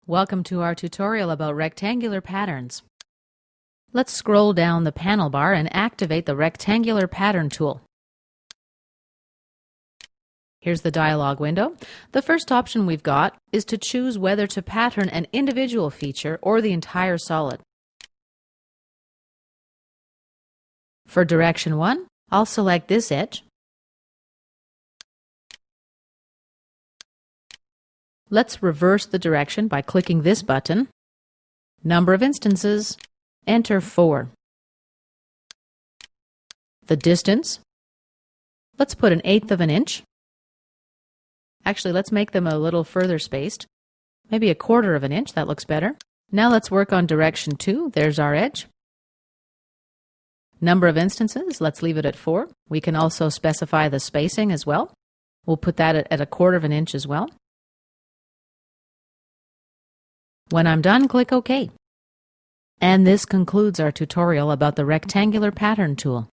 Welcome to our tutorial about rectangular patterns. Let's scroll down the panel bar and activate the Rectangular Pattern tool. Here's the dialog window. The first option we've got is to choose whether to pattern an individual feature or the entire solid. For direction 1, I'll select this edge. Let's reverse the direction by clicking this button. Number of instances, enter 4. The distance, let's put 1/8 of an inch. Actually, let's make them a little further spaced. Maybe 1/4 of an inch, that looks better. Now let's work on direction 2, there's our edge. Number of instances, let's leave it at 4. We can also specify the spacing as well. We'll put that at 1/4 of an inch as well. When I'm done, click OK. And this concludes our tutorial about the Rectangular Pattern tool.